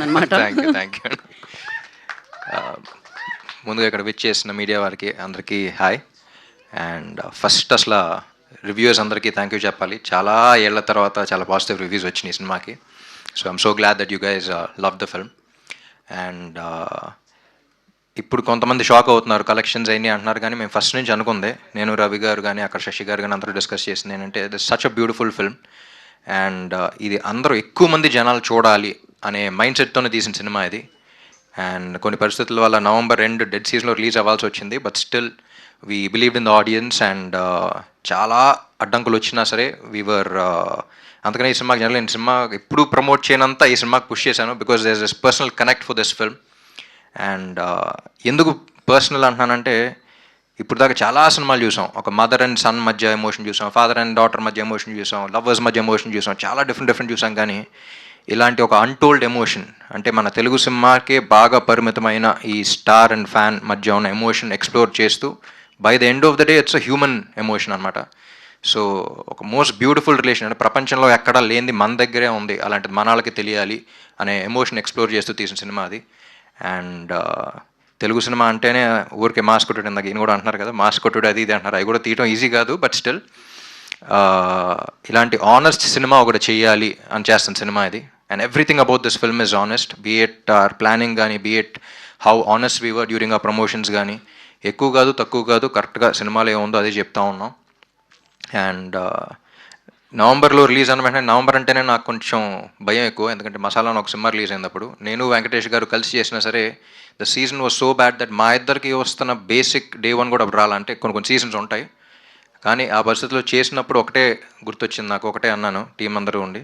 అనమాట. Thank you. ముందుగా ఇక్కడ విచ్ చేసిన మీడియా వారికి అందరికీ హాయ్. అండ్ ఫస్ట్ అసలు రివ్యూస్ అందరికీ థ్యాంక్ యూ చెప్పాలి. చాలా ఏళ్ల తర్వాత చాలా పాజిటివ్ రివ్యూస్ వచ్చినాయి సినిమాకి. So I'm so glad that you guys love the film. And ఇప్పుడు కొంతమంది షాక్ అవుతున్నారు, కలెక్షన్స్ అయినాయి అంటున్నారు, కానీ మేము ఫస్ట్ నుంచి అనుకుందే, నేను రవి గారు కానీ అక్కడ శశి గారు కానీ అందరూ డిస్కస్ చేసింది ఏంటంటే this such a beautiful film. And ఇది అందరూ ఎక్కువ మంది జనాలు చూడాలి అనే మైండ్ సెట్తోనే తీసిన సినిమా ఇది. అండ్ కొన్ని పరిస్థితుల వల్ల నవంబర్ 2 డెడ్ సీజన్లో రిలీజ్ అవ్వాల్సి వచ్చింది. But still we believed in the audience. And చాలా అడ్డంకులు వచ్చినా సరే వీవర్ అందుకనే ఈ సినిమాకి జనరల్ నేను సినిమా ఎప్పుడు ప్రమోట్ చేయనంత ఈ సినిమాకి పుష్ చేశాను, because there is this personal connect for this film. And ఎందుకు పర్సనల్ అంటున్నానంటే, ఇప్పుడు దాకా చాలా సినిమాలు చూసాం, ఒక మదర్ అండ్ సన్ మధ్య ఎమోషన్ చూసాం, ఫాదర్ అండ్ డాటర్ మధ్య ఎమోషన్ చూసాం, లవర్స్ మధ్య ఎమోషన్ చూసాం, చాలా డిఫరెంట్ చూసాం. కానీ ఇలాంటి ఒక అన్టోల్డ్ ఎమోషన్, అంటే మన తెలుగు సినిమాకే బాగా పరిమితమైన ఈ స్టార్ అండ్ ఫ్యాన్ మధ్య ఉన్న ఎమోషన్ ఎక్స్ప్లోర్ చేస్తూ by the end of the day it's a human emotion అనమాట. సో ఒక మోస్ట్ బ్యూటిఫుల్ రిలేషన్, అంటే ప్రపంచంలో ఎక్కడా లేనిది మన దగ్గరే ఉంది, అలాంటిది మనాళ్ళకి తెలియాలి అనే ఎమోషన్ ఎక్స్ప్లోర్ చేస్తూ తీసిన సినిమా అది. అండ్ తెలుగు సినిమా అంటేనే ఊరికే మాస్ కొట్టుడు, ఇందాక ఈయన కూడా అంటున్నారు కదా మాస్ కొట్టుడు అది ఇది అంటున్నారు, అవి కూడా తీయడం ఈజీ కాదు. బట్ స్టిల్ ఇలాంటి ఆనెస్ట్ సినిమా ఒకటి చెయ్యాలి అని చేస్తున్న సినిమా ఇది. And everything about this film is honest, be it our planning కానీ, be it how honest we were during ఆ ప్రమోషన్స్ కానీ. ఎక్కువ కాదు తక్కువ కాదు, కరెక్ట్గా సినిమాలో ఏముందో అదే చెప్తా ఉన్నాం. అండ్ నవంబర్లో రిలీజ్ అన్న వెంటనే, నవంబర్ అంటేనే నాకు కొంచెం భయం ఎక్కువ, ఎందుకంటే మసాలా ఒక సినిమా రిలీజ్ అయినప్పుడు నేను వెంకటేష్ గారు కలిసి చేసినా సరే the season was so bad that మా ఇద్దరికి వస్తున్న బేసిక్ డే 1 కూడా రాలంటే కొన్ని సీజన్స్ ఉంటాయి. కానీ ఆ పరిస్థితిలో చేసినప్పుడు ఒకటే గుర్తొచ్చింది నాకు, ఒకటే అన్నాను టీం అందరూ ఉండి,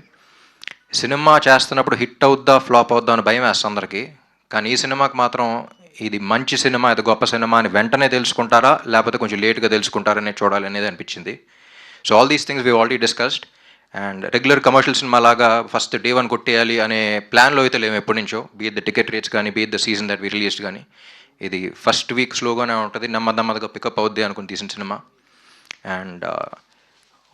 సినిమా చేస్తున్నప్పుడు హిట్ అవుద్దా ఫ్లాప్ అవుద్దా అని భయం వేస్తుంది అందరికీ, కానీ ఈ సినిమాకి మాత్రం ఇది మంచి సినిమా, ఇది గొప్ప సినిమా అని వెంటనే తెలుసుకుంటారా లేకపోతే కొంచెం లేట్గా తెలుసుకుంటారనే చూడాలి అనేది అనిపించింది. So all these things we already discussed. And regular commercial cinema లాగా ఫస్ట్ డే 1 కొట్టేయాలి అనే ప్లాన్లో అయితే లేము ఎప్పటి నుంచో, బీట్ ద టికెట్ రేట్స్ కానీ, beat the season that we released కానీ. ఇది ఫస్ట్ వీక్ స్లోగానే ఉంటుంది, నెమ్మదిగా పికప్ అవుద్ది అనుకుని తీసిన సినిమా. అండ్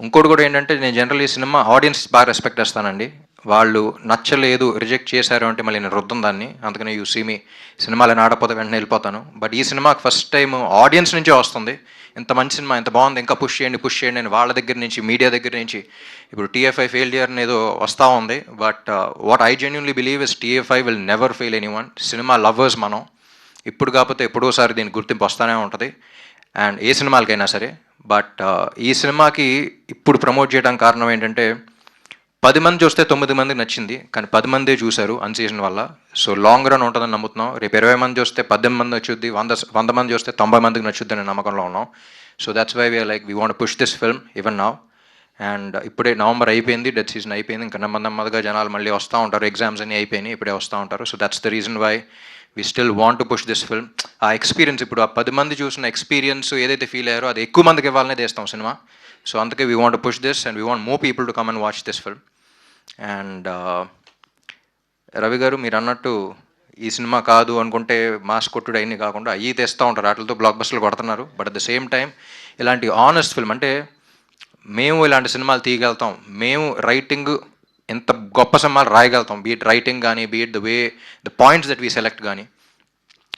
ఇంకోటి కూడా ఏంటంటే, నేను జనరల్ ఈ సినిమా ఆడియన్స్ బాగా రెస్పెక్ట్ చేస్తానండి. వాళ్ళు నచ్చలేదు రిజెక్ట్ చేశారు అంటే మళ్ళీ నేను రుద్దం దాన్ని, అందుకనే యూ సీ మీ సినిమాలు ఆడపోతే వెంటనే వెళ్ళిపోతాను. బట్ ఈ సినిమాకి ఫస్ట్ టైం ఆడియన్స్ నుంచే వస్తుంది, ఇంత మంచి సినిమా, ఇంత బాగుంది, ఇంకా పుష్ చేయండి అని వాళ్ళ దగ్గర నుంచి, మీడియా దగ్గర నుంచి. ఇప్పుడు TFI ఫెయిల్యూర్ అనేది వస్తూ ఉంది, but what I genuinely believe is TFI will never fail anyone. Cinema lovers మనం, ఇప్పుడు కాకపోతే ఎప్పుడోసారి దీనికి గుర్తింపు వస్తూనే ఉంటుంది, అండ్ ఏ సినిమాలకైనా సరే. బట్ ఈ సినిమాకి ఇప్పుడు ప్రమోట్ చేయడానికి కారణం ఏంటంటే, 10 మంది చూస్తే 9 మందికి నచ్చింది, కానీ 10 మందే చూశారు అన్ సీజన్ వల్ల. సో లాంగ్ రన్ ఉంటుందని నమ్ముతున్నాం. రేపు 20 మంది చూస్తే 18 మంది నచ్చుద్ది, 100 మంది చూస్తే 90 మందికి నచ్చుద్ది అనే నమ్మకంలో ఉన్నాం. So that's why we are like we want push this film even now. And ఇప్పుడే నవంబర్ అయిపోయింది, డెడ్ సీజన్ అయిపోయింది, ఇంకా నెమ్మదిగా జనాలు మళ్ళీ వస్తూ ఉంటారు, ఎగ్జామ్స్ అన్నీ అయిపోయినాయి, ఇప్పుడే వస్తూ ఉంటారు. So that's the reason why we still want to push this film. ఆ ఎక్స్పీరియన్స్, ఇప్పుడు ఆ 10 మంది చూసిన ఎక్స్పీరియన్స్ ఏదైతే ఫీల్ అయ్యారో అది ఎక్కువ మందికి ఇవ్వాలనే తీస్తాం సినిమా. సో అందుకే we want to push this and we want more people to come and watch this film. And Ravi గారు మీరు అన్నట్టు ఈ సినిమా కాదు అనుకుంటే మాస్ కొట్టుడు అన్నీ కాకుండా అయ్యి తెస్తూ ఉంటారు, వాటితో బ్లాక్ బస్టర్లు కొడుతున్నారు. But at the same time ఇలాంటి ఆనెస్ట్ ఫిల్మ్, అంటే మేము ఇలాంటి సినిమాలు తీయగలుగుతాం, మేము రైటింగ్ ఎంత గొప్ప సినిమాలు రాయగలుగుతాం, బీట్ రైటింగ్ కానీ, beat the way the points that we select కానీ,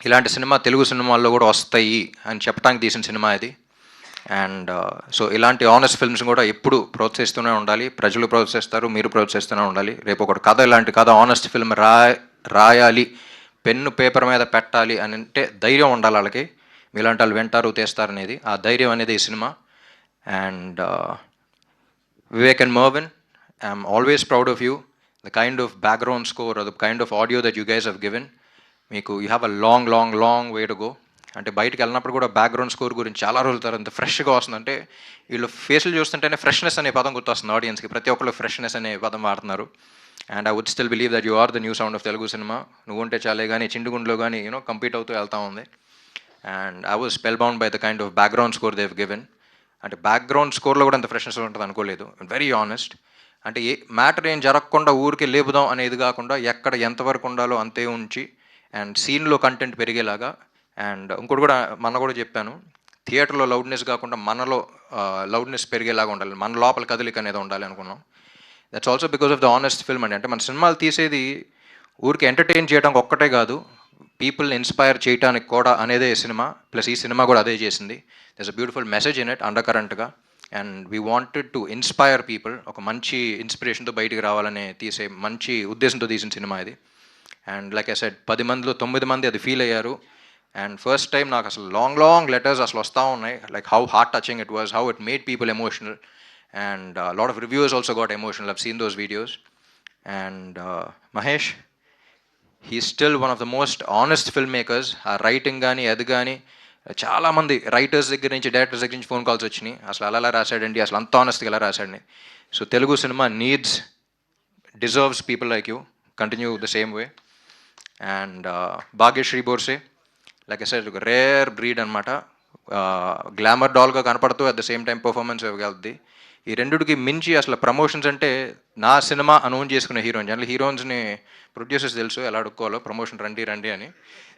ఇలాంటి సినిమా తెలుగు సినిమాల్లో కూడా వస్తాయి అని చెప్పడానికి తీసిన సినిమా ఇది. అండ్ సో ఇలాంటి ఆనెస్ట్ ఫిల్మ్స్ కూడా ఎప్పుడు ప్రోత్సహిస్తూనే ఉండాలి, ప్రజలు ప్రోత్సహిస్తారు, మీరు ప్రోత్సహిస్తూనే ఉండాలి. రేపు ఒకటి కథ, ఇలాంటి కథ ఆనెస్ట్ ఫిల్మ్ రాయాలి, పెన్ను పేపర్ మీద పెట్టాలి అని అంటే ధైర్యం ఉండాలి వాళ్ళకి, మీలాంటి వాళ్ళు వింటారు తీస్తారనేది, ఆ ధైర్యం అనేది ఈ సినిమా. And Vivek and Marvin, I'm always proud of you, the kind of background score, the kind of audio that you guys have given. మీకు you have a long way to go. అంటే బయటకు వెళ్ళినప్పుడు కూడా బ్యాక్గ్రౌండ్ స్కోర్ గురించి చాలా రోజుల తర్వాత అంత ఫ్రెష్గా వస్తుందంటే, వీళ్ళు ఫేస్లు చూస్తుంటేనే ఫ్రెష్నెస్ అనే పదం గుర్తొస్తుంది ఆడియన్స్కి, ప్రతి ఒక్కరు ఫ్రెష్నెస్ అనే పదం వాడుతున్నారు. And I would still believe that you are the new sound of Telugu cinema. నువ్వు ఉంటే చాలే కానీ చిండుగుండ్లో కానీ కంపీట్ అవుతూ వెళ్తూ ఉంది. And I was spellbound by the kind of background score they have given. అంటే బ్యాక్గ్రౌండ్ స్కోర్లో కూడా అంత ఫ్రెష్నెస్ ఉంటుంది అనుకోలేదు, వెరీ ఆనెస్ట్. అంటే ఏ మ్యాటర్ ఏం జరగకుండా ఊరికే లేపుదాం అనేది కాకుండా, ఎక్కడ ఎంతవరకు ఉండాలో అంతే ఉంచి, అండ్ సీన్లో కంటెంట్ పెరిగేలాగా. అండ్ ఇంకోటి కూడా కూడా చెప్పాను, థియేటర్లో లౌడ్నెస్ కాకుండా మనలో లౌడ్నెస్ పెరిగేలాగా ఉండాలి, మన లోపల కదలిక అనేది ఉండాలి అనుకున్నాం. That's also because of the honest film అండి. అంటే మన సినిమాలు తీసేది ఊరికి ఎంటర్టైన్ చేయడానికి ఒక్కటే కాదు, పీపుల్ని ఇన్స్పైర్ చేయడానికి కూడా అనేదే ఈ సినిమా. ప్లస్ ఈ సినిమా కూడా అదే చేసింది. There's a beautiful message in it under కరెంట్గా. And we wanted to inspire people. ఒక మంచి ఇన్స్పిరేషన్తో బయటికి రావాలనే తీసే మంచి ఉద్దేశంతో తీసిన సినిమా ఇది. అండ్ లైక్ ఐ సెడ్ 10 మందిలో 9 మంది అది ఫీల్ అయ్యారు. అండ్ ఫస్ట్ టైం నాకు అసలు లాంగ్ లెటర్స్ అసలు వస్తూ ఉన్నాయి, like how heart touching it was, how it made people emotional. And lot of reviews also got emotional. I've seen those videos. And Mahesh, he still one of the most honest film makers. ఆ writing కానీ అది కానీ, చాలామంది writers దగ్గర నుంచి directors దగ్గర నుంచి phone calls వచ్చినాయి, అసలు అలా రాశాడండి, అసలు అంత ఆనెస్ట్గా ఎలా రాశాడని. So Telugu cinema needs, deserves people like you. Continue the same way. And Bhagyashri Borse, like I said, ఒక రేర్ బ్రీడ్ అనమాట. గ్లామర్ డాల్గా కనపడుతూ at the same time performance ఇవ్వగలుగుతుంది. ఈ రెండుకి మించి అసలు ప్రమోషన్స్ అంటే, నా సినిమా అనౌన్స్ చేసుకునే హీరోయిన్స్, అంటే హీరోయిన్స్ని ప్రొడ్యూసర్స్ తెలుసు ఎలా అడుక్కోవాలో, ప్రమోషన్ రండి అని.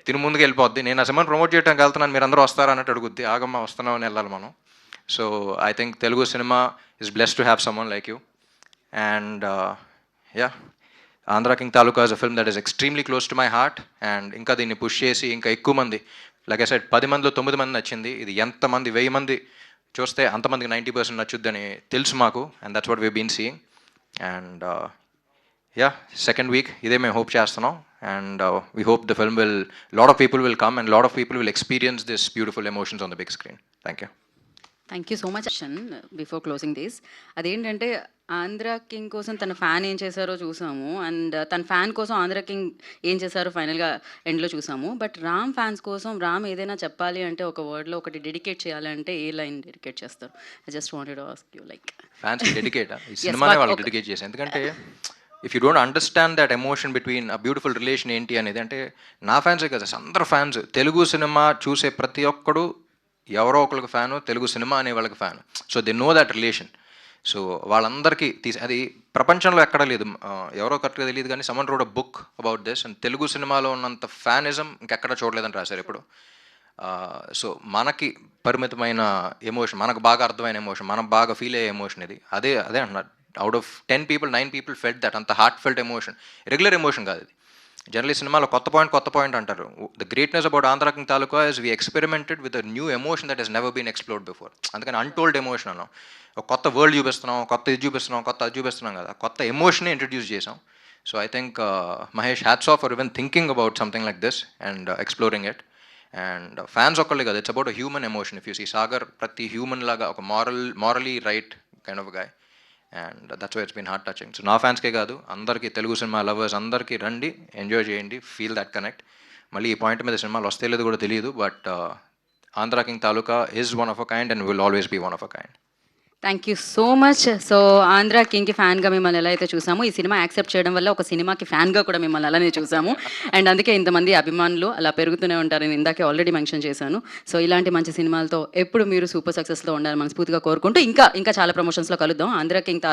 తిని ముందుకు వెళ్ళిపోద్ది. నేను ఆ సినిమాని ప్రమోట్ చేయడానికి వెళ్తున్నాను, మీరు అందరూ వస్తారా అన్నట్టు అడుగుద్ది. ఆగమ్మ వస్తున్నామని వెళ్ళాలి మనం. So I think Telugu cinema is blessed to have someone like you. And yeah, Andhra King Taluka is a film that is extremely close to my heart. And ఇంకా దీన్ని పుష్ చేసి ఇంకా ఎక్కువ మంది, లైక్ ఐ సెడ్, 10 మందిలో 9 మంది నచ్చింది. ఇది ఎంతమంది 1000 మంది చూస్తే అంతమందికి 90% నచ్చుద్దని తెలుసు మాకు. And that's what we been seeing. And yeah, second week ఇదే మేము హోప్ చేస్తున్నాం. And we hope the film will, lot of people will come and lot of people will experience this beautiful emotions on the big screen. Thank you. Thank you so much. Before closing this, అదేంటంటే Andhra king కోసం తన fan ఏం చేశారో చూసాము, and తన fan కోసం Andhra king ఏం చేశారో ఫైనల్గా ఎండ్లో చూసాము. బట్ రామ్ ఫ్యాన్స్ కోసం రామ్ ఏదైనా చెప్పాలి అంటే, ఒక వర్డ్లో ఒకటి డెడికేట్ చేయాలంటే ఏ లైన్ డెడికేట్ చేస్తారు? I just wanted to ask you, like fans dedicate ఈ సినిమానే వాళ్ళు డెడికేట్ చేశారు. ఎందుకంటే if you don't understand that emotion between a beautiful relation ఏంటి అనేది, అంటే నా ఫ్యాన్సే కదా, అందరు ఫ్యాన్స్, తెలుగు సినిమా చూసే ప్రతి ఒక్కడు ఎవరో ఒకరికి ఫ్యాను, తెలుగు సినిమా అనే వాళ్ళకి fan. So they know that relation. So వాళ్ళందరికీ అది ప్రపంచంలో ఎక్కడా లేదు. ఎవరో కరెక్ట్గా తెలియదు కానీ someone road a book about this. And Telugu సినిమాలో ఉన్నంత ఫ్యానిజం ఇంకెక్కడ చూడలేదని రాశారు ఇప్పుడు. సో మనకి పరిమితమైన ఎమోషన్, మనకు బాగా అర్థమైన ఎమోషన్, మనం బాగా ఫీల్ అయ్యే ఎమోషన్ ఇది. అదే అంటున్నారు, out of 10 people 9 people felt that. అంత heart felt emotion, regular emotion కాదు ఇది. జనరలీ సినిమాలో కొత్త పాయింట్ అంటారు. The greatness about Andhra King Taluka is we experimented with a new emotion that has never been explored before. అందుకని అన్టోల్డ్ ఎమోషన్ అన్నాం. ఒక కొత్త వరల్డ్ చూపిస్తున్నాం, కొత్త ఇది చూపిస్తున్నాం, కొత్త అది చూపిస్తున్నాం కదా, కొత్త ఎమోషనే ఇంట్రడ్యూస్ చేసాం. So I think Mahesh, hats off for even thinking about something like this and exploring it. And fans ఒక్కళ్ళే కదా, it's about a human emotion. If you see Sagar, ప్రతి హ్యూమన్ లాగా ఒక morally right kind of guy. And that's why it's been heart touching. So నా ఫ్యాన్స్కే కాదు, అందరికీ, Telugu cinema lovers అందరికీ రండి, ఎంజాయ్ చేయండి, ఫీల్ దట్ కనెక్ట్. మళ్ళీ ఈ పాయింట్ మీద సినిమాలు వస్తే లేదు కూడా తెలియదు, but Andhra King Taluka is one of a kind and will always be one of a kind. Thank you so much. So Andhra కింగ్కి ఫ్యాన్గా మిమ్మల్ని ఎలా అయితే చూసాము, ఈ సినిమా యాక్సెప్ట్ చేయడం వల్ల ఒక సినిమాకి ఫ్యాన్గా కూడా మిమ్మల్ని అలానే చూసాము. అండ్ అందుకే ఇంతమంది అభిమానులు అలా పెరుగుతూనే ఉంటారని ఇందాకే ఆల్రెడీ మెన్షన్ చేశాను. సో ఇలాంటి మంచి సినిమాలతో ఎప్పుడు మీరు సూపర్ సక్సెస్లో ఉండాలని మనస్ఫూర్తిగా కోరుకుంటూ, ఇంకా చాలా ప్రమోషన్స్లో కలుద్దాం. ఆంధ్ర కింగ్